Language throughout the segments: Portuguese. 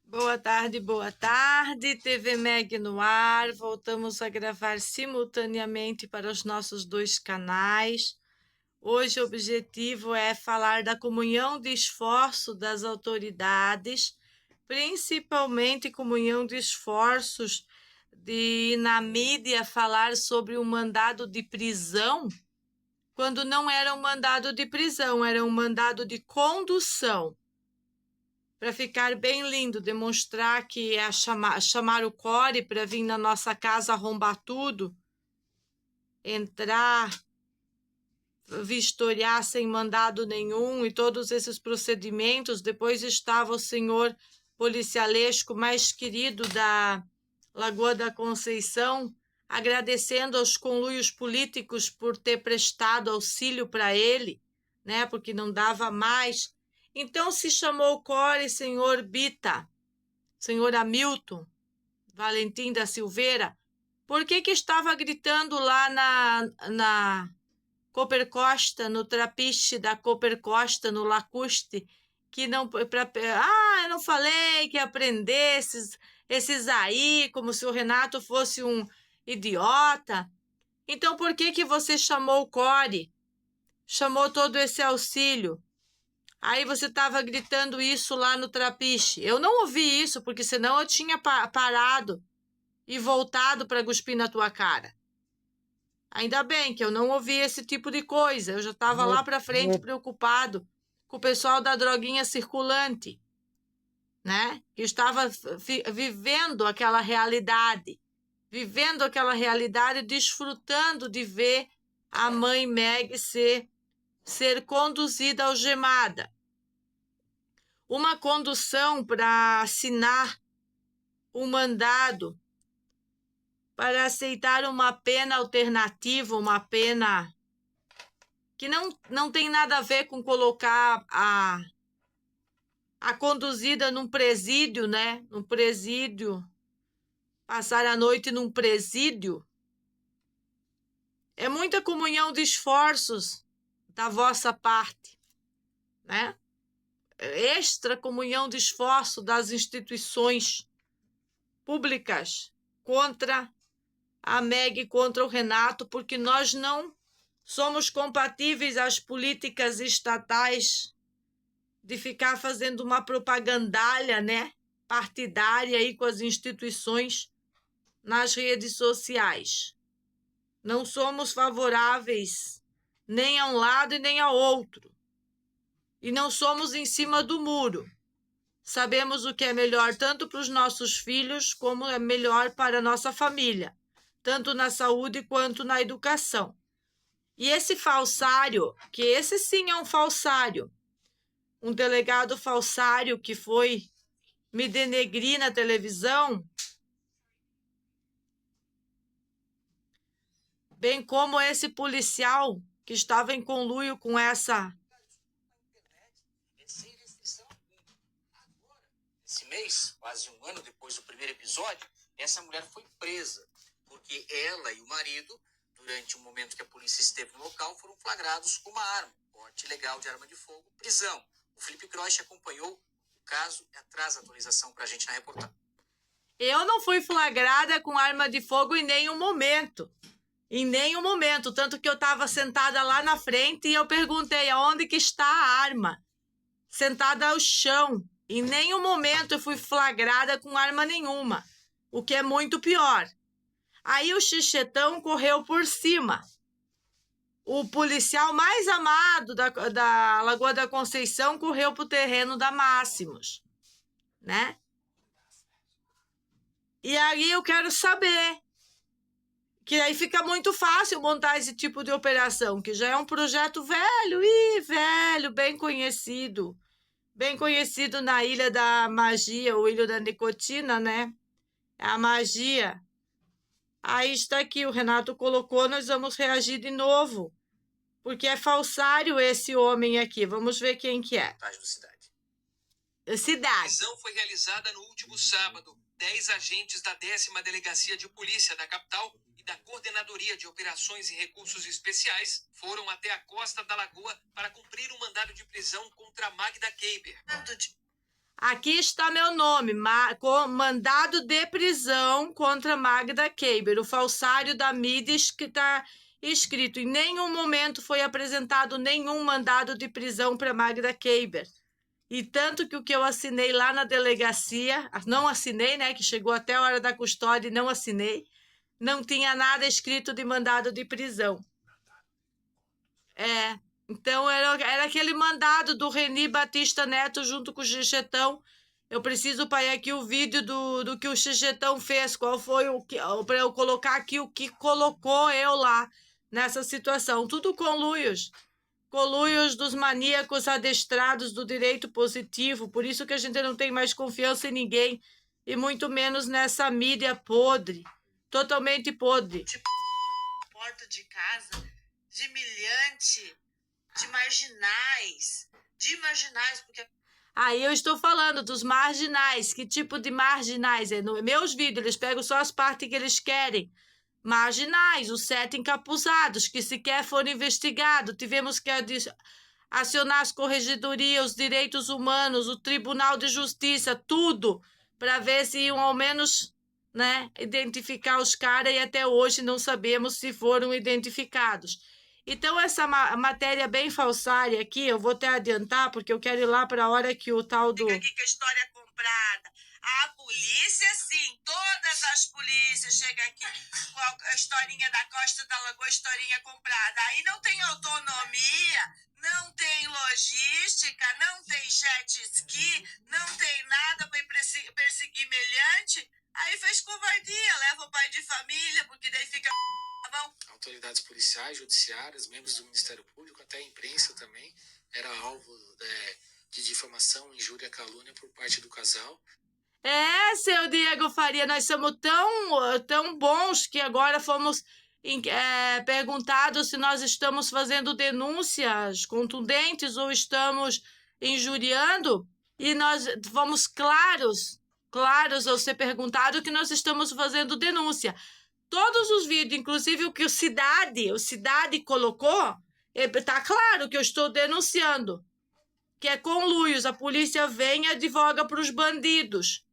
Boa tarde, TV Meg no ar. Voltamos a gravar simultaneamente para os nossos dois canais. Hoje o objetivo é falar da comunhão de esforço das autoridades, principalmente comunhão de esforços de na mídia falar sobre um mandado de prisão, quando não era um mandado de prisão, era um mandado de condução. Para ficar bem lindo, demonstrar que é chamar o Core para vir na nossa casa arrombar tudo, entrar, vistoriar sem mandado nenhum e todos esses procedimentos. Depois estava o senhor policialesco mais querido da Lagoa da Conceição, agradecendo aos conluios políticos por ter prestado auxílio para ele, né, porque não dava mais. Então se chamou o Core senhor Bita, senhor Hamilton, Valentim da Silveira. Por que estava gritando lá na Cooper Costa, no trapiche da Cooper Costa, no Lacuste, que não... eu não falei que ia prender esses aí, como se o Renato fosse um idiota. Então por que você chamou o Core? Chamou todo esse auxílio? Aí você estava gritando isso lá no trapiche. Eu não ouvi isso, porque senão eu tinha parado e voltado para cuspir na tua cara. Ainda bem que eu não ouvi esse tipo de coisa. Eu já estava lá para frente preocupado com o pessoal da droguinha circulante, né? Que estava vivendo aquela realidade, desfrutando de ver a mãe Meg ser conduzida algemada. Uma condução para assinar um mandado para aceitar uma pena alternativa, uma pena que não tem nada a ver com colocar a conduzida num presídio, né? Num presídio, passar a noite num presídio. É muita comunhão de esforços da vossa parte, né? Extra comunhão de esforço das instituições públicas contra a Meg, contra o Renato, porque nós não somos compatíveis às políticas estatais de ficar fazendo uma propagandalha, né, partidária aí com as instituições nas redes sociais. Não somos favoráveis nem a um lado e nem ao outro. E não somos em cima do muro. Sabemos o que é melhor tanto para os nossos filhos como é melhor para a nossa família, tanto na saúde quanto na educação. E esse falsário, que esse sim é um falsário, um delegado falsário que foi me denegrir na televisão, bem como esse policial que estava em conluio com essa... Esse mês, quase um ano depois do primeiro episódio, essa mulher foi presa, porque ela e o marido, durante um momento que a polícia esteve no local, foram flagrados com uma arma, porte ilegal de arma de fogo, prisão. O Felipe Grosch acompanhou o caso e traz a atualização para a gente na reportagem. Eu não fui flagrada com arma de fogo em nenhum momento. Em nenhum momento. Tanto que eu estava sentada lá na frente e eu perguntei aonde que está a arma. Sentada ao chão. Em nenhum momento eu fui flagrada com arma nenhuma. O que é muito pior. Aí o xixetão correu por cima. O policial mais amado da Lagoa da Conceição correu para o terreno da Máximos, né? E aí eu quero saber, que aí fica muito fácil montar esse tipo de operação, que já é um projeto velho, bem conhecido na Ilha da Magia, ou Ilha da Nicotina, né? É a magia. Aí está aqui, o Renato colocou, nós vamos reagir de novo, porque é falsário esse homem aqui. Vamos ver quem que é. Cidade. Cidade. A prisão foi realizada no último sábado. 10 agentes da 10ª Delegacia de Polícia da capital e da Coordenadoria de Operações e Recursos Especiais foram até a costa da Lagoa para cumprir um mandado de prisão contra Magda Keiber. Aqui está meu nome, com mandado de prisão contra Magda Keiber, o falsário da Mides, que está escrito. Em nenhum momento foi apresentado nenhum mandado de prisão para Magda Keiber. E tanto que o que eu assinei lá na delegacia, não assinei, né, que chegou até a hora da custódia e não assinei, não tinha nada escrito de mandado de prisão. Então era aquele mandado do Reni Batista Neto junto com o Xixetão. Eu preciso pôr aqui o vídeo do que o Xixetão fez, qual foi o que, para eu colocar aqui o que colocou eu lá nessa situação. Tudo conluios dos maníacos adestrados do direito positivo. Por isso que a gente não tem mais confiança em ninguém, e muito menos nessa mídia podre, totalmente podre. Tipo, porta de casa, de milhante, de marginais, porque... Aí eu estou falando dos marginais. Que tipo de marginais? Nos meus vídeos, eles pegam só as partes que eles querem. Marginais, os 7 encapuzados, que sequer foram investigados. Tivemos que acionar as corregedorias, os direitos humanos, o Tribunal de Justiça, tudo, para ver se iam ao menos, né, identificar os caras, e até hoje não sabemos se foram identificados. Então, essa matéria bem falsária aqui, eu vou até adiantar, porque eu quero ir lá para a hora que o tal do... Fica aqui que a história é comprada. A polícia, sim, todas as polícias chegam aqui com a historinha da Costa da Lagoa, historinha comprada. Aí não tem autonomia, não tem logística, não tem jet ski, não tem nada para perseguir meliante. Aí fez covardia, leva o pai de família, porque daí fica... Autoridades policiais, judiciárias, membros do Ministério Público, até a imprensa também, era alvo de difamação, injúria, calúnia por parte do casal. Seu Diego Faria, nós somos tão bons que agora fomos perguntados se nós estamos fazendo denúncias contundentes ou estamos injuriando, e nós fomos claros ao ser perguntado que nós estamos fazendo denúncia. Todos os vídeos, inclusive o que o Cidade colocou, está claro que eu estou denunciando, que é conluios, a polícia vem e advoga para os bandidos.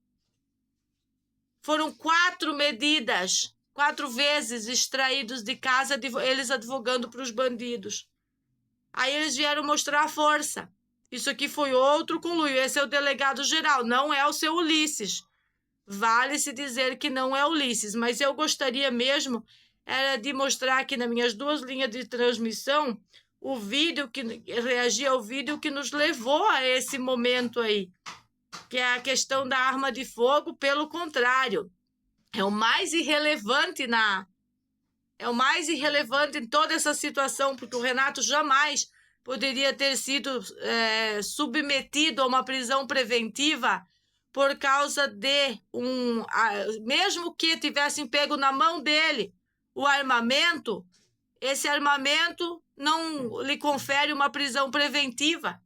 Foram 4 medidas, 4 vezes extraídos de casa, eles advogando para os bandidos. Aí eles vieram mostrar a força. Isso aqui foi outro conluio. Esse é o delegado geral, não é o seu Ulisses. Vale-se dizer que não é Ulisses, mas eu gostaria mesmo era de mostrar aqui nas minhas 2 linhas de transmissão o vídeo que reagia ao vídeo que nos levou a esse momento aí, que é a questão da arma de fogo. Pelo contrário, é o mais irrelevante em toda essa situação, porque o Renato jamais poderia ter sido submetido a uma prisão preventiva por causa de mesmo que tivessem pego na mão dele o armamento, esse armamento não lhe confere uma prisão preventiva.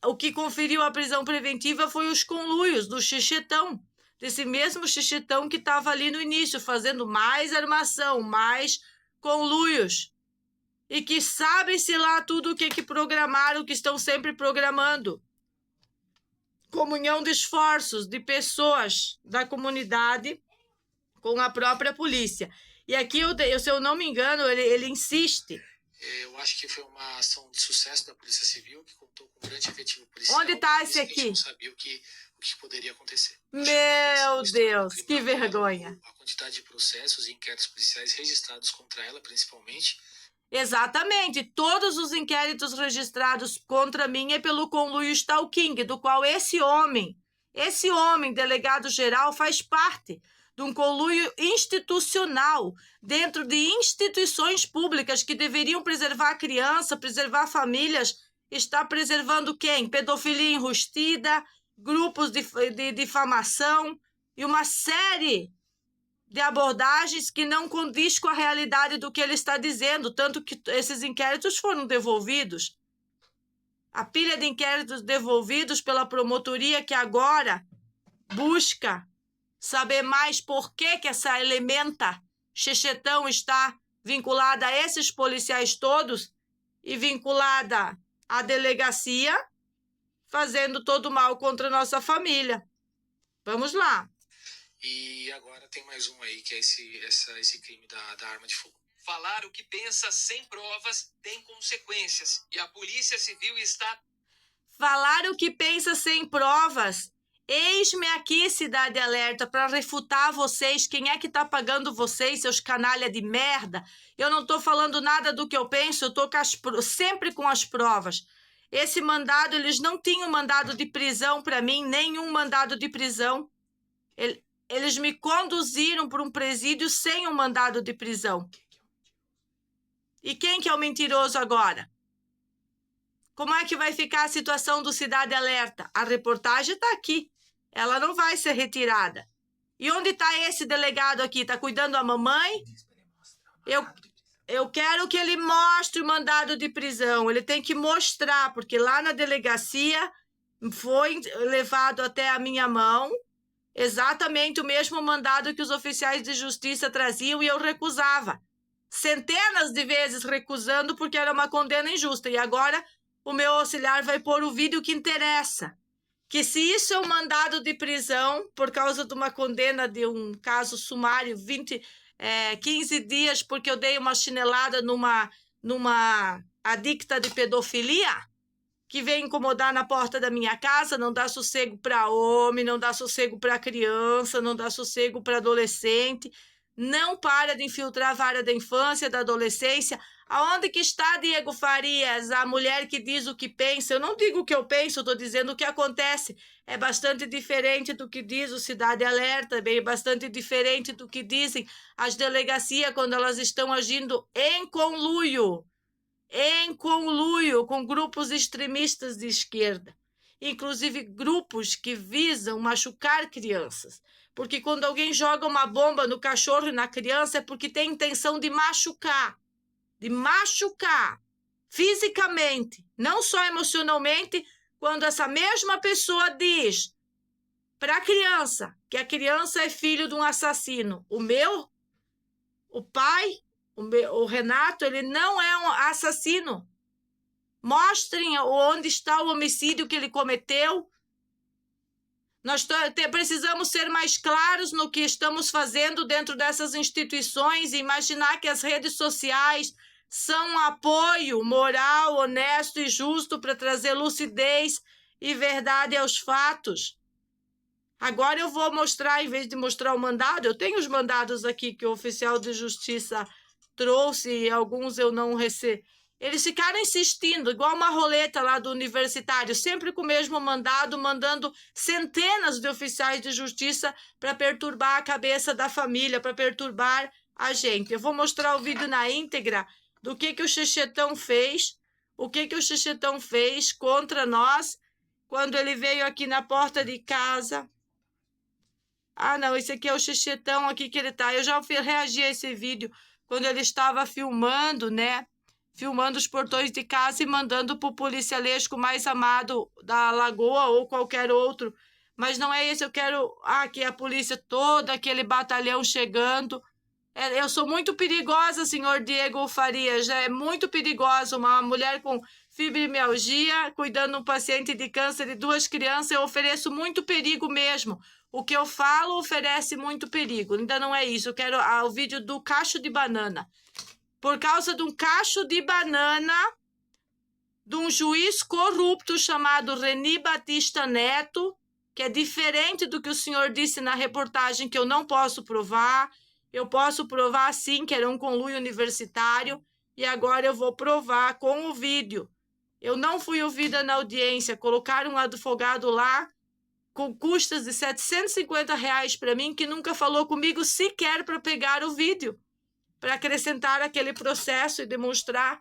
O que conferiu a prisão preventiva foi os conluios do Xixetão, desse mesmo Xixetão que estava ali no início, fazendo mais armação, mais conluios, e que sabem-se lá tudo o que programaram, que estão sempre programando. Comunhão de esforços de pessoas da comunidade com a própria polícia. E aqui, se eu não me engano, ele insiste. Eu acho que foi uma ação de sucesso da Polícia Civil, que contou com um grande efetivo policial. Onde está esse aqui? A gente não sabia o que poderia acontecer. Meu Deus, que vergonha. A quantidade de processos e inquéritos policiais registrados contra ela, principalmente. Exatamente. Todos os inquéritos registrados contra mim é pelo conluio stalking, do qual esse homem, delegado-geral, faz parte de um conluio institucional dentro de instituições públicas que deveriam preservar a criança, preservar famílias. Está preservando quem? Pedofilia enrustida, grupos de difamação e uma série de abordagens que não condiz com a realidade do que ele está dizendo, tanto que esses inquéritos foram devolvidos. A pilha de inquéritos devolvidos pela promotoria, que agora busca saber mais por que essa elementa Xixetão está vinculada a esses policiais todos e vinculada à delegacia, fazendo todo mal contra a nossa família. Vamos lá. E agora tem mais um aí, que é esse crime da arma de fogo. Falar o que pensa sem provas tem consequências. E a Polícia Civil está... Falar o que pensa sem provas. Eis-me aqui, Cidade Alerta, para refutar vocês. Quem é que tá pagando vocês, seus canalha de merda? Eu não tô falando nada do que eu penso, eu tô sempre com as provas. Esse mandado, eles não tinham mandado de prisão para mim, nenhum mandado de prisão. Eles me conduziram para um presídio sem um mandado de prisão. E quem que é o mentiroso agora? Como é que vai ficar a situação do Cidade Alerta? A reportagem está aqui. Ela não vai ser retirada. E onde está esse delegado aqui? Está cuidando da mamãe? Eu quero que ele mostre o mandado de prisão. Ele tem que mostrar, porque lá na delegacia foi levado até a minha mão exatamente o mesmo mandado que os oficiais de justiça traziam e eu recusava. Centenas de vezes recusando porque era uma condena injusta. E agora o meu auxiliar vai pôr o vídeo que interessa. Que se isso é um mandado de prisão por causa de uma condena de um caso sumário, 15 dias porque eu dei uma chinelada numa adicta de pedofilia, que vem incomodar na porta da minha casa, não dá sossego para homem, não dá sossego para criança, não dá sossego para adolescente, não para de infiltrar a vara da infância, da adolescência. Aonde que está, Diego Farias, a mulher que diz o que pensa? Eu não digo o que eu penso, eu estou dizendo o que acontece. É bastante diferente do que diz o Cidade Alerta, é bastante diferente do que dizem as delegacias quando elas estão agindo em conluio com grupos extremistas de esquerda, inclusive grupos que visam machucar crianças. Porque quando alguém joga uma bomba no cachorro e na criança é porque tem intenção de machucar fisicamente, não só emocionalmente, quando essa mesma pessoa diz para a criança que a criança é filho de um assassino. O pai, o Renato, ele não é um assassino. Mostrem onde está o homicídio que ele cometeu. Nós precisamos ser mais claros no que estamos fazendo dentro dessas instituições e imaginar que as redes sociais são um apoio moral, honesto e justo para trazer lucidez e verdade aos fatos. Agora eu vou mostrar, em vez de mostrar o mandado, eu tenho os mandados aqui que o oficial de justiça trouxe e alguns eu não recebi. Eles ficaram insistindo, igual uma roleta lá do universitário, sempre com o mesmo mandado, mandando centenas de oficiais de justiça para perturbar a cabeça da família, para perturbar a gente. Eu vou mostrar o vídeo na íntegra do que o Xexetão fez, o que o Xexetão fez contra nós quando ele veio aqui na porta de casa. Ah, não, esse aqui é o Xexetão aqui que ele tá. Eu já reagi a esse vídeo quando ele estava filmando, né? Filmando os portões de casa e mandando para o policialesco mais amado da Lagoa ou qualquer outro. Mas não é esse, eu quero... aqui a polícia toda, aquele batalhão chegando. Eu sou muito perigosa, senhor Diego Farias, já é muito perigosa. Uma mulher com fibromialgia, cuidando de um paciente de câncer e 2 crianças, eu ofereço muito perigo mesmo. O que eu falo oferece muito perigo. Ainda não é isso, eu quero o vídeo do cacho de banana. Por causa de um cacho de banana de um juiz corrupto chamado Reni Batista Neto, que é diferente do que o senhor disse na reportagem, que eu não posso provar. Eu posso provar sim que era um conluio universitário e agora eu vou provar com o vídeo. Eu não fui ouvida na audiência, colocaram um advogado lá com custas de R$750 para mim, que nunca falou comigo sequer para pegar o vídeo, para acrescentar aquele processo e demonstrar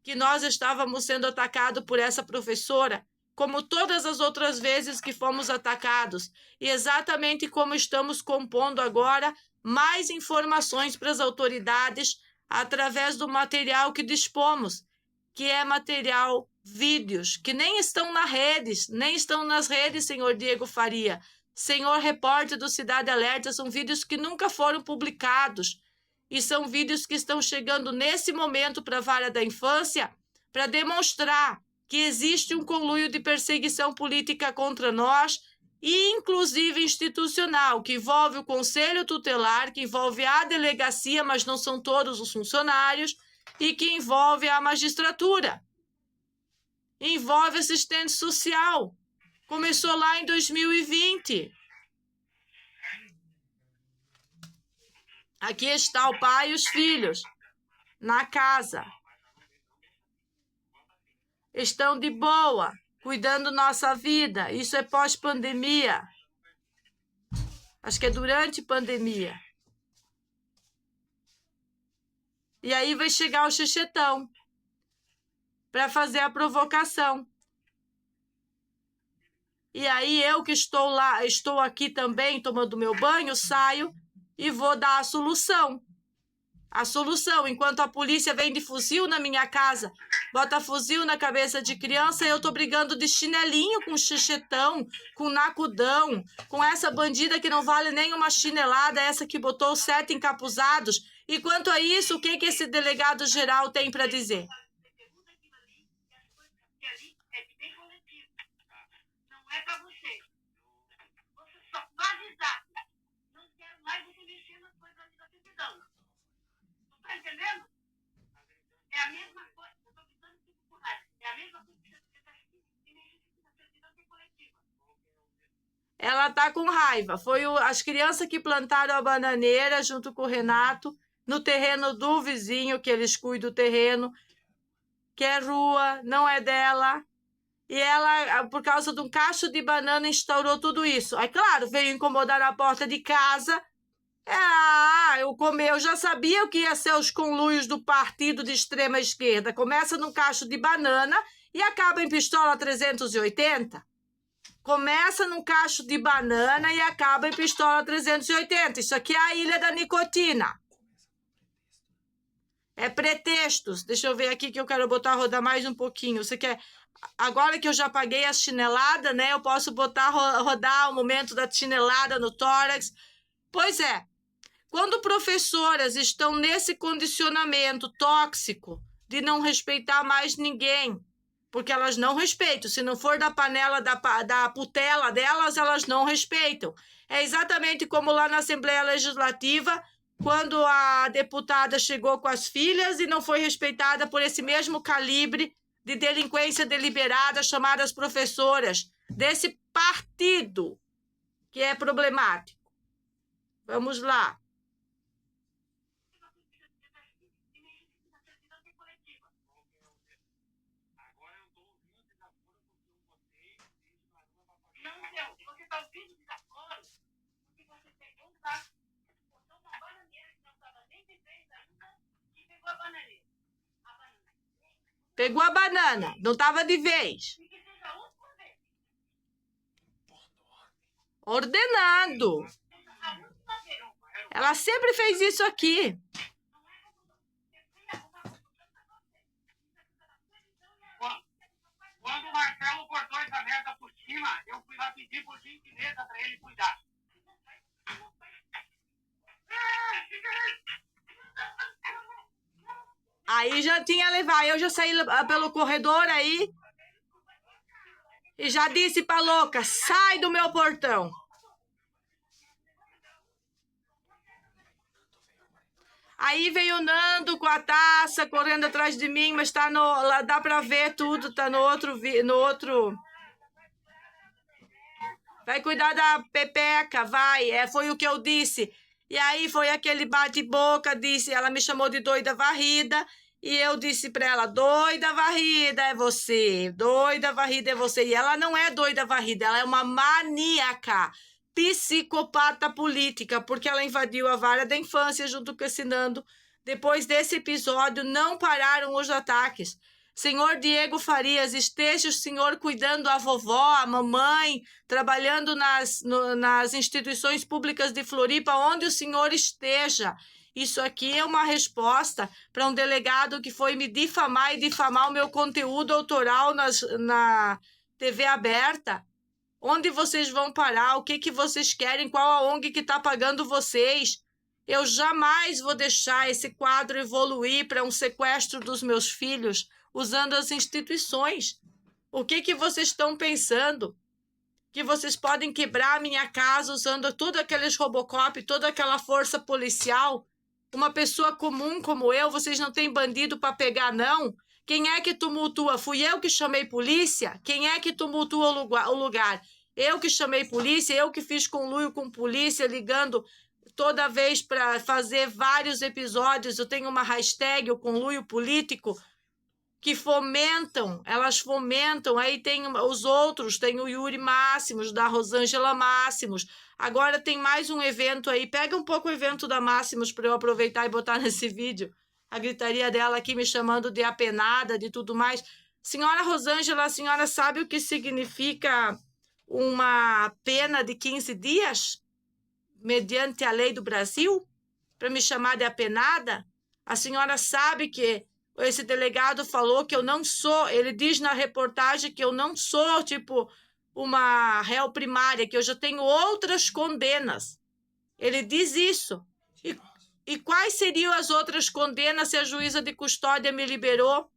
que nós estávamos sendo atacados por essa professora, como todas as outras vezes que fomos atacados, e exatamente como estamos compondo agora mais informações para as autoridades através do material que dispomos, que é material, vídeos, que nem estão nem estão nas redes, senhor Diego Faria, senhor repórter do Cidade Alerta, são vídeos que nunca foram publicados, e são vídeos que estão chegando nesse momento para a vara da infância para demonstrar que existe um conluio de perseguição política contra nós, e inclusive institucional, que envolve o Conselho Tutelar, que envolve a delegacia, mas não são todos os funcionários, e que envolve a magistratura. Envolve assistente social. Começou lá em 2020. Aqui está o pai e os filhos, na casa. Estão de boa, cuidando nossa vida. Isso é pós-pandemia. Acho que é durante pandemia. E aí vai chegar o xixetão para fazer a provocação. E aí eu que estou lá, estou aqui também tomando meu banho, saio e vou dar a solução. A solução, enquanto a polícia vem de fuzil na minha casa, bota fuzil na cabeça de criança, eu tô brigando de chinelinho com xixetão, com nacudão, com essa bandida que não vale nem uma chinelada, essa que botou 7 encapuzados. E quanto a isso, o que esse delegado geral tem para dizer? Não é para você. Você só vai avisar. Não quero mais você mexer nas coisas da televisão. Não tá entendendo? É a mesma coisa. Eu tô avisando que por raiva. É a mesma coisa que você faz aqui. E nem isso na televisão tem coletiva. Ela tá com raiva. Foi as crianças que plantaram a bananeira junto com o Renato no terreno do vizinho, que eles cuidam do terreno, que é rua, não é dela. E ela, por causa de um cacho de banana, instaurou tudo isso. Aí, claro, veio incomodar na porta de casa. Eu já sabia o que ia ser os conluios do partido de extrema esquerda. Começa num cacho de banana e acaba em pistola 380. Começa num cacho de banana e acaba em pistola 380. Isso aqui é a ilha da nicotina. É pretextos. Deixa eu ver aqui que eu quero botar rodar mais um pouquinho. Você quer... Agora que eu já paguei a chinelada, né? Eu posso botar rodar o momento da chinelada no tórax. Pois é. Quando professoras estão nesse condicionamento tóxico de não respeitar mais ninguém, porque elas não respeitam. Se não for da panela da putela delas, elas não respeitam. É exatamente como lá na Assembleia Legislativa, quando a deputada chegou com as filhas e não foi respeitada por esse mesmo calibre de delinquência deliberada, chamadas professoras, desse partido que é problemático. Vamos lá. Você está ouvindo desaforo porque você pegou um saco, botou uma bananeira que não estava nem de vez ainda e pegou a bananeira. Pegou a banana, não estava de vez. Ordenando. Ela sempre fez isso aqui. Quando o Marcelo cortou essa merda por cima, eu fui lá pedir por gentileza para ele cuidar. Aí já tinha levado, eu já saí pelo corredor aí e já disse pra louca, sai do meu portão. Aí veio o Nando com a taça, correndo atrás de mim, mas tá lá dá pra ver tudo, tá no outro. Vai cuidar da Pepeca, vai, foi o que eu disse. E aí foi aquele bate-boca, ela me chamou de doida varrida, e eu disse pra ela, doida varrida é você, doida varrida é você. E ela não é doida varrida, ela é uma maníaca, psicopata política, porque ela invadiu a vara da infância junto com esse Nando. Depois desse episódio, não pararam os ataques. Senhor Diego Farias, esteja o senhor cuidando a vovó, a mamãe, trabalhando nas instituições públicas de Floripa, onde o senhor esteja. Isso aqui é uma resposta para um delegado que foi me difamar e difamar o meu conteúdo autoral na TV aberta. Onde vocês vão parar? O que vocês querem? Qual a ONG que está pagando vocês? Eu jamais vou deixar esse quadro evoluir para um sequestro dos meus filhos usando as instituições. O que vocês estão pensando? Que vocês podem quebrar a minha casa usando todos aqueles Robocop, toda aquela força policial? Uma pessoa comum como eu, vocês não têm bandido para pegar, não? Quem é que tumultua? Fui eu que chamei polícia? Quem é que tumultua o lugar? Eu que chamei polícia, eu que fiz conluio com polícia, ligando toda vez para fazer vários episódios. Eu tenho uma hashtag, o conluio político, que elas fomentam. Aí tem os outros, tem o Yuri Máximos, da Rosângela Máximos. Agora tem mais um evento aí. Pega um pouco o evento da Máximos para eu aproveitar e botar nesse vídeo. A gritaria dela aqui me chamando de apenada, de tudo mais. Senhora Rosângela, a senhora sabe o que significa uma pena de 15 dias? Mediante a lei do Brasil? Para me chamar de apenada? A senhora sabe que esse delegado falou que eu não sou, ele diz na reportagem que eu não sou, tipo, uma réu primária, que eu já tenho outras condenas. Ele diz isso. E quais seriam as outras condenas se a juíza de custódia me liberou?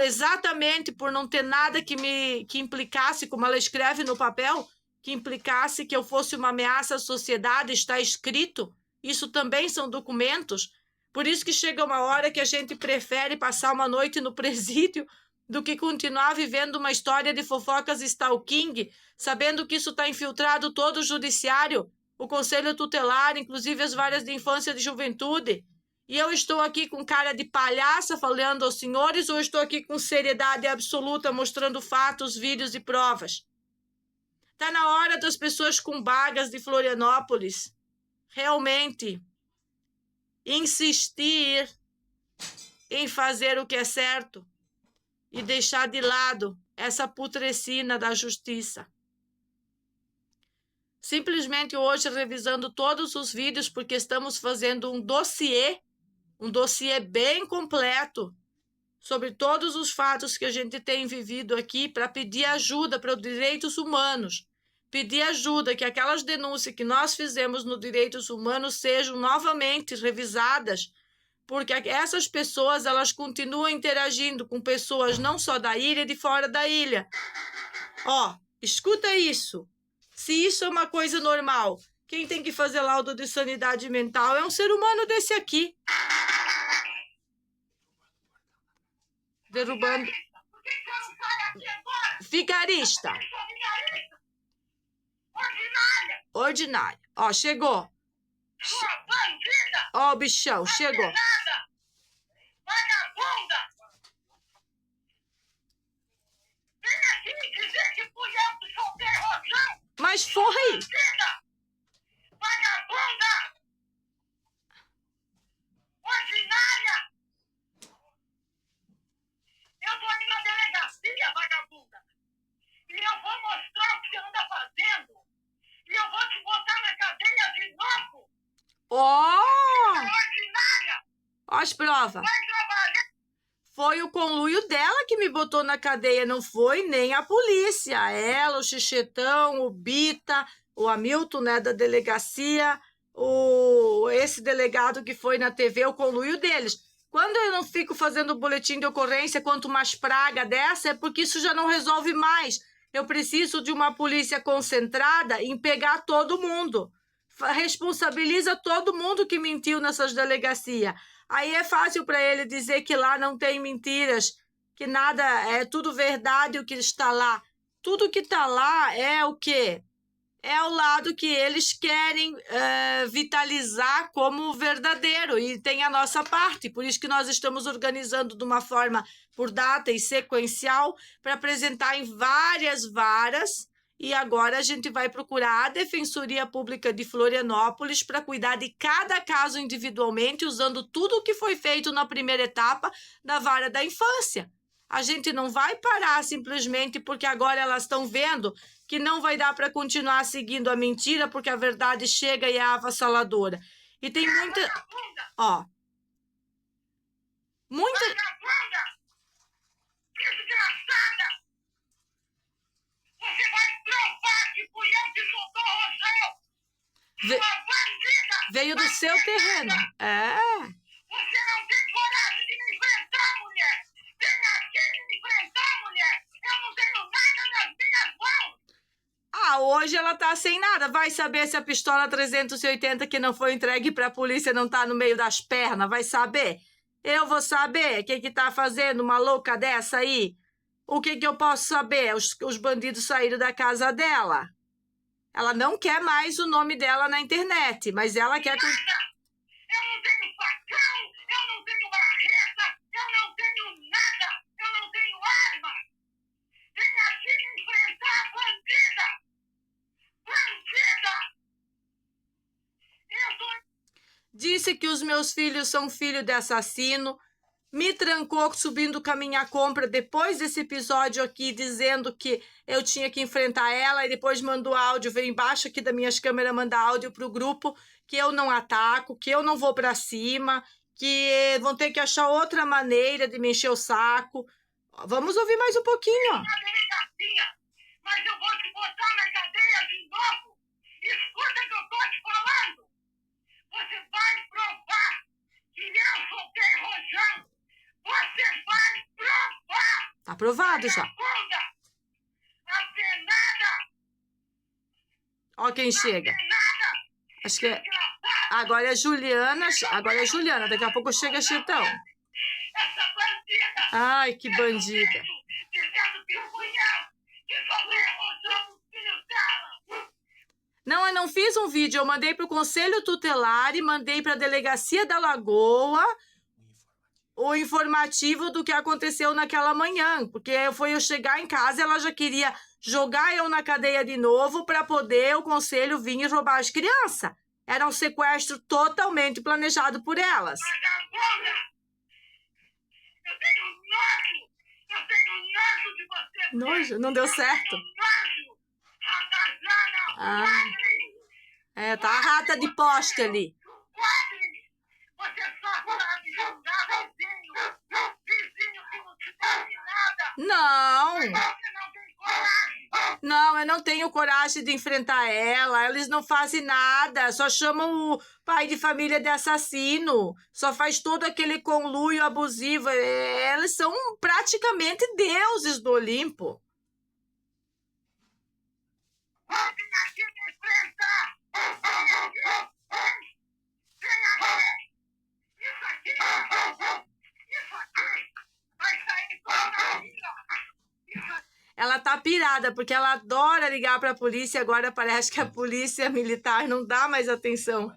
Exatamente por não ter nada que implicasse, como ela escreve no papel, que implicasse que eu fosse uma ameaça à sociedade, está escrito. Isso também são documentos. Por isso que chega uma hora que a gente prefere passar uma noite no presídio do que continuar vivendo uma história de fofocas stalking, sabendo que isso está infiltrado todo o judiciário, o Conselho Tutelar, inclusive as varas de infância e de juventude. E eu estou aqui com cara de palhaça falando aos senhores, ou estou aqui com seriedade absoluta mostrando fatos, vídeos e provas? Está na hora das pessoas com bagas de Florianópolis realmente insistir em fazer o que é certo e deixar de lado essa putrescina da justiça. Simplesmente hoje, revisando todos os vídeos, porque estamos fazendo um dossiê bem completo sobre todos os fatos que a gente tem vivido aqui, para pedir ajuda para os direitos humanos, pedir ajuda que aquelas denúncias que nós fizemos no direitos humanos sejam novamente revisadas, porque essas pessoas, elas continuam interagindo com pessoas não só da ilha e de fora da ilha. Ó, escuta isso. Se isso é uma coisa normal, quem tem que fazer laudo de sanidade mental é um ser humano desse aqui. Derrubando. Por que você não sai aqui agora? Vigarista. Eu sou vigarista. Ordinária. Ordinária. Ó, chegou. Sua bandida. Ó, o bichão, chegou. Nada. Vagabunda. Vem aqui me dizer que fui eu que soltei rojão. Mas foi. Bandida. Vagabunda. Ordinária. Eu tô ali na delegacia, vagabunda. E eu vou mostrar o que você anda fazendo. E eu vou te botar na cadeia de novo. Ó. Ordinária. Ó as provas. Vai trabalhar. Foi o conluio dela que me botou na cadeia, não foi nem a polícia. Ela, o Xixetão, o Bita, o Hamilton, né, da delegacia, esse delegado que foi na TV, o conluio deles. Quando eu não fico fazendo boletim de ocorrência quanto umas pragas dessa, é porque isso já não resolve mais. Eu preciso de uma polícia concentrada em pegar todo mundo. Responsabiliza todo mundo que mentiu nessas delegacias. Aí é fácil para ele dizer que lá não tem mentiras, que nada, é tudo verdade o que está lá. Tudo que está lá é o quê? É o lado que eles querem vitalizar como verdadeiro, e tem a nossa parte. Por isso que nós estamos organizando de uma forma por data e sequencial para apresentar em várias varas, e agora a gente vai procurar a Defensoria Pública de Florianópolis para cuidar de cada caso individualmente, usando tudo o que foi feito na primeira etapa da vara da infância. A gente não vai parar simplesmente porque agora elas estão vendo que não vai dar para continuar seguindo a mentira, porque a verdade chega e é avassaladora. E tem muita... Ó. Muita... Vagabunda! Desgraçada! Você vai provar que fui eu que soltou o rojão! Sua bandida! Veio do seu terreno. É. Você não tem coragem de me enfrentar, mulher! Vem aqui me enfrentar, mulher! hoje ela tá sem nada. Vai saber se a pistola 380 que não foi entregue para a polícia não tá no meio das pernas. Vai saber? Eu vou saber o que tá fazendo uma louca dessa aí? O que eu posso saber? Os bandidos saíram da casa dela. Ela não quer mais o nome dela na internet, mas ela quer... Eu não tenho facão, eu não tenho marreta, eu não tenho nada, eu não tenho arma. Vem aqui enfrentar a bandida! Bandida! Eu sou... Disse que os meus filhos são filhos de assassino, me trancou subindo com a minha compra depois desse episódio aqui, dizendo que eu tinha que enfrentar ela, e depois mandou áudio, veio embaixo aqui das minhas câmeras mandar áudio pro grupo, que eu não ataco, que eu não vou para cima, que vão ter que achar outra maneira de me encher o saco. Vamos ouvir mais um pouquinho. na delegacia, mas eu vou te botar na cadeia de novo. Escuta o que eu tô te falando. Você vai provar que eu soltei rojão. Você vai provar. Tá aprovado já. Bunda, apenada, Ó quem chega. apenada, Acho que agora é Juliana. Agora é Juliana. Daqui a pouco chega Chitão. essa bandida. Ai, que bandida. Dizendo que fui eu que soltei rojão nos filhos dela. Não, eu não fiz um vídeo. Eu mandei pro Conselho Tutelar e mandei pra Delegacia da Lagoa o informativo do que aconteceu naquela manhã. Porque foi eu chegar em casa, ela já queria jogar eu na cadeia de novo para poder o conselho vir e roubar as crianças. Era um sequestro totalmente planejado por elas. Vagabunda! Eu tenho nojo de você! Nojo? Não deu certo? Nojo! Ratazana! Ah. Podre! É, tá a rata de poste ali. Podre! Você só sabe julgar vizinho! Vizinho que não te deve nada! Não! Você não tem coragem! Não, eu não tenho coragem de enfrentar ela. Eles não fazem nada. Só chamam o pai de família de assassino. Só faz todo aquele conluio abusivo. Eles são praticamente deuses do Olimpo. Vem aqui me enfrentar! Vem aqui! Vem aqui! Isso aqui! Isso aqui! Vai sair toda na vida! Isso aqui! Ela tá pirada, porque ela adora ligar pra polícia. Agora parece que a polícia militar não dá mais atenção.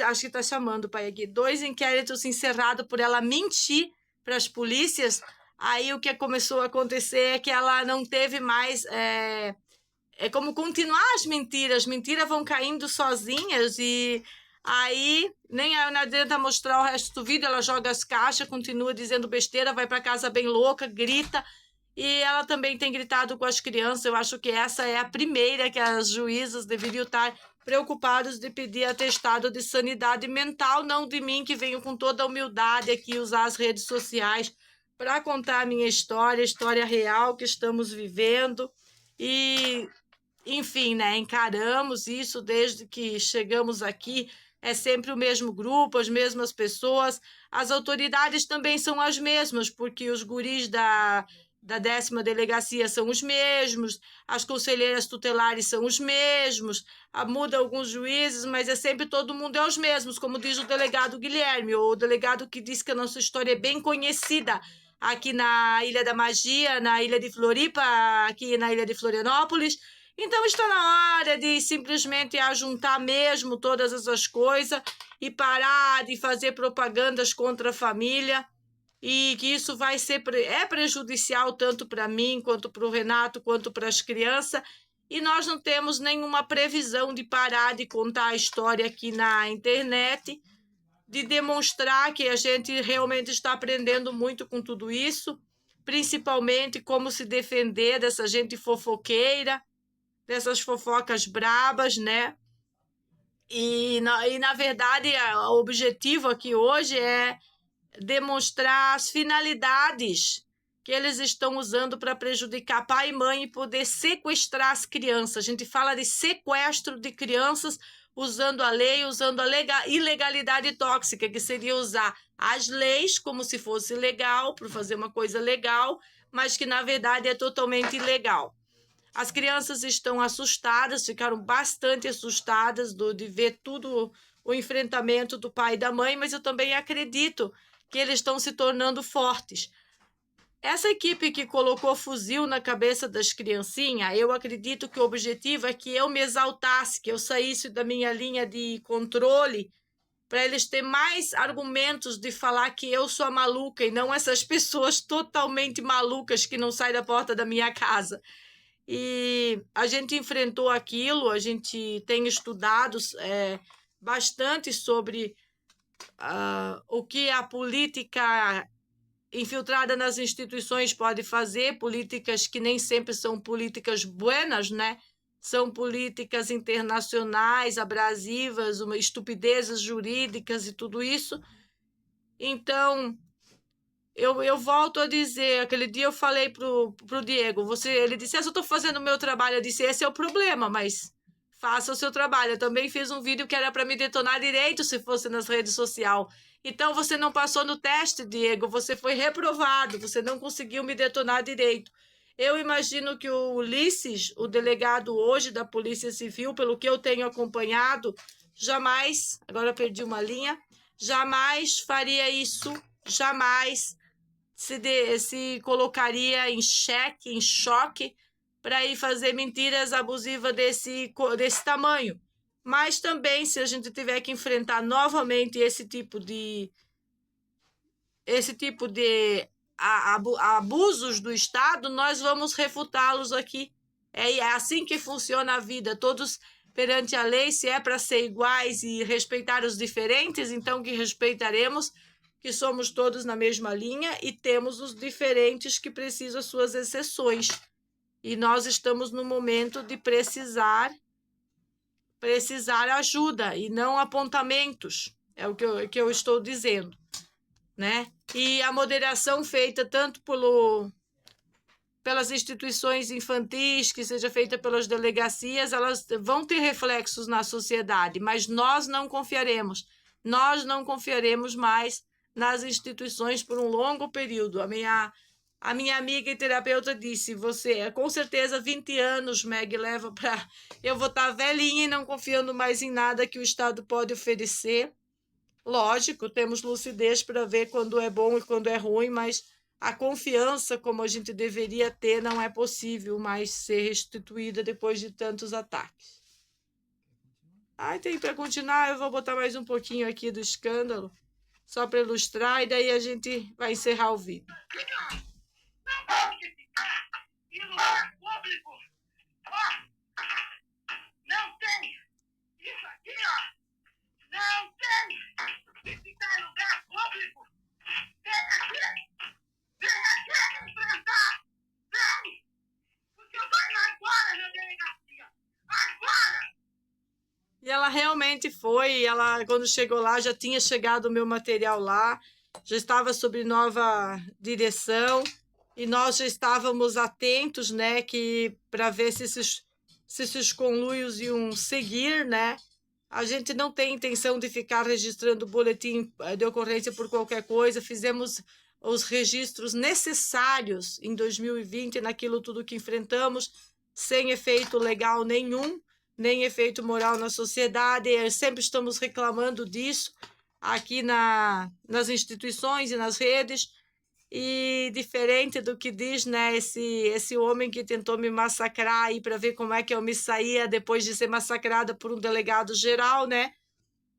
Acho que tá chamando o pai aqui. 2 inquéritos encerrados por ela mentir para as polícias. Aí o que começou a acontecer é que ela não teve mais... É como continuar as mentiras vão caindo sozinhas e aí nem não adianta mostrar o resto do vídeo, ela joga as caixas, continua dizendo besteira, vai para casa bem louca, grita, e ela também tem gritado com as crianças. Eu acho que essa é a primeira que as juízas deveriam estar preocupados de pedir atestado de sanidade mental, não de mim, que venho com toda a humildade aqui usar as redes sociais para contar a minha história, a história real que estamos vivendo. E enfim, né, encaramos isso desde que chegamos aqui, é sempre o mesmo grupo, as mesmas pessoas, as autoridades também são as mesmas, porque os guris da 10ª delegacia são os mesmos, as conselheiras tutelares são os mesmos, muda alguns juízes, mas é sempre todo mundo é os mesmos, como diz o delegado Guilherme, o delegado que diz que a nossa história é bem conhecida aqui na Ilha da Magia, na Ilha de Floripa, aqui na Ilha de Florianópolis. Então está na hora de simplesmente ajuntar mesmo todas essas coisas e parar de fazer propagandas contra a família, e que isso vai ser prejudicial tanto para mim, quanto para o Renato, quanto para as crianças, e nós não temos nenhuma previsão de parar de contar a história aqui na internet, de demonstrar que a gente realmente está aprendendo muito com tudo isso, principalmente como se defender dessa gente fofoqueira, dessas fofocas brabas, né? E na verdade, o objetivo aqui hoje é demonstrar as finalidades que eles estão usando para prejudicar pai e mãe e poder sequestrar as crianças. A gente fala de sequestro de crianças usando a lei, usando a ilegalidade tóxica, que seria usar as leis como se fosse legal, para fazer uma coisa legal, mas que na verdade é totalmente ilegal. As crianças estão assustadas, ficaram bastante assustadas de ver tudo o enfrentamento do pai e da mãe, mas eu também acredito que eles estão se tornando fortes. Essa equipe que colocou fuzil na cabeça das criancinhas, eu acredito que o objetivo é que eu me exaltasse, que eu saísse da minha linha de controle, para eles terem mais argumentos de falar que eu sou a maluca e não essas pessoas totalmente malucas que não saem da porta da minha casa. E a gente enfrentou aquilo, a gente tem estudado bastante sobre o que a política infiltrada nas instituições pode fazer, políticas que nem sempre são políticas buenas, né? São políticas internacionais, abrasivas, estupidezes jurídicas e tudo isso. Então, eu volto a dizer, aquele dia eu falei pro Diego, ele disse, eu estou fazendo o meu trabalho. Eu disse, esse é o problema, mas faça o seu trabalho. Eu também fiz um vídeo que era para me detonar direito se fosse nas redes sociais. Então, você não passou no teste, Diego, você foi reprovado, você não conseguiu me detonar direito. Eu imagino que o Ulisses, o delegado hoje da Polícia Civil, pelo que eu tenho acompanhado, jamais, agora eu perdi uma linha, jamais faria isso, jamais se colocaria em xeque, em choque, para ir fazer mentiras abusivas desse tamanho. Mas também, se a gente tiver que enfrentar novamente esse tipo de abusos do Estado, nós vamos refutá-los aqui. É assim que funciona a vida. Todos perante a lei, se é para ser iguais e respeitar os diferentes, então que respeitaremos, que somos todos na mesma linha e temos os diferentes que precisam suas exceções. E nós estamos no momento de precisar ajuda e não apontamentos, é o que eu estou dizendo, né? E a moderação feita tanto pelas instituições infantis, que seja feita pelas delegacias, elas vão ter reflexos na sociedade, mas nós não confiaremos mais nas instituições por um longo período. A minha amiga e terapeuta disse, você, com certeza, 20 anos, Meg, leva para... Eu vou estar velhinha e não confiando mais em nada que o Estado pode oferecer. Lógico, temos lucidez para ver quando é bom e quando é ruim, mas a confiança, como a gente deveria ter, não é possível mais ser restituída depois de tantos ataques. Tem para continuar, eu vou botar mais um pouquinho aqui do escândalo, só para ilustrar, e daí a gente vai encerrar o vídeo. E lugar público, não tem. Isso aqui, não tem. Se ficar em lugar público, vem aqui enfrentar, vem. Porque eu tô indo agora na delegacia, agora. E ela realmente foi, quando chegou lá, já tinha chegado o meu material lá, já estava sob nova direção, e nós já estávamos atentos, né, para ver se esses conluios iam seguir, né? A gente não tem intenção de ficar registrando boletim de ocorrência por qualquer coisa. Fizemos os registros necessários em 2020, naquilo tudo que enfrentamos, sem efeito legal nenhum, nem efeito moral na sociedade. Sempre estamos reclamando disso aqui nas instituições e nas redes. E diferente do que diz, né, esse homem que tentou me massacrar aí para ver como é que eu me saía depois de ser massacrada por um delegado geral, né?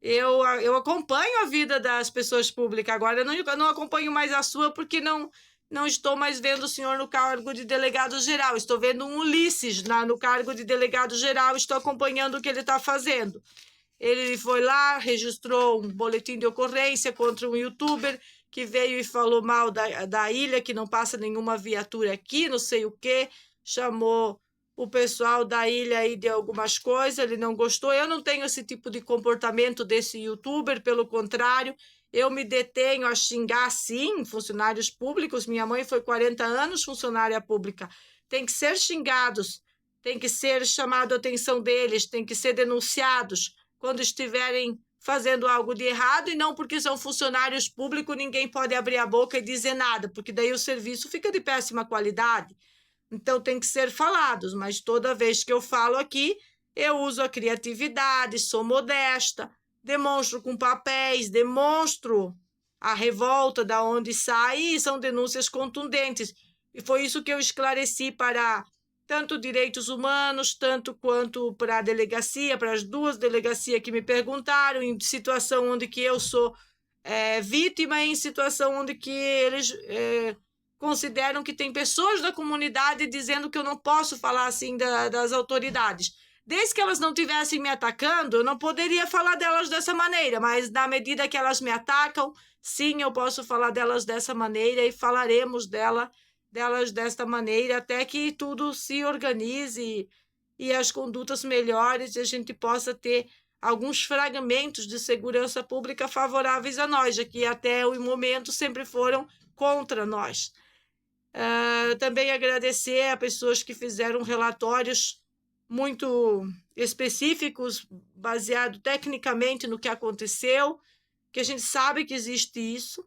Eu acompanho a vida das pessoas públicas. Agora eu não acompanho mais a sua porque não estou mais vendo o senhor no cargo de delegado geral. Estou vendo um Ulisses no cargo de delegado geral. Estou acompanhando o que ele está fazendo. Ele foi lá, registrou um boletim de ocorrência contra um youtuber que veio e falou mal da ilha, que não passa nenhuma viatura aqui, não sei o quê, chamou o pessoal da ilha aí de algumas coisas, ele não gostou. Eu não tenho esse tipo de comportamento desse youtuber, pelo contrário, eu me detenho a xingar, sim, funcionários públicos. Minha mãe foi 40 anos funcionária pública. Tem que ser xingados, tem que ser chamado a atenção deles, tem que ser denunciados quando estiverem fazendo algo de errado, e não porque são funcionários públicos ninguém pode abrir a boca e dizer nada, porque daí o serviço fica de péssima qualidade. então tem que ser falados, mas toda vez que eu falo aqui, eu uso a criatividade, sou modesta, demonstro com papéis, demonstro a revolta da onde sai, e são denúncias contundentes. E foi isso que eu esclareci para tanto direitos humanos, tanto quanto para a delegacia, para as duas delegacias que me perguntaram, em situação onde que eu sou vítima, e em situação onde que eles consideram que tem pessoas da comunidade dizendo que eu não posso falar assim das autoridades. Desde que elas não estivessem me atacando, eu não poderia falar delas dessa maneira, mas na medida que elas me atacam, sim, eu posso falar delas dessa maneira e falaremos delas desta maneira até que tudo se organize e as condutas melhores e a gente possa ter alguns fragmentos de segurança pública favoráveis a nós, já que até o momento sempre foram contra nós. Também agradecer a pessoas que fizeram relatórios muito específicos, baseado tecnicamente no que aconteceu, que a gente sabe que existe isso,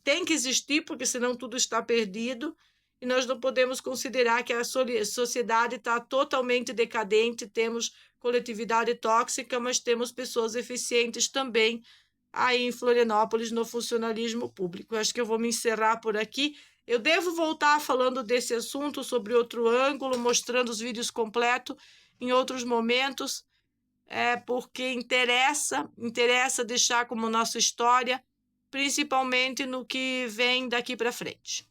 tem que existir, porque senão tudo está perdido, e nós não podemos considerar que a sociedade está totalmente decadente, temos coletividade tóxica, mas temos pessoas eficientes também aí em Florianópolis no funcionalismo público. Acho que eu vou me encerrar por aqui. Eu devo voltar falando desse assunto sobre outro ângulo, mostrando os vídeos completos em outros momentos, porque interessa deixar como nossa história, principalmente no que vem daqui para frente.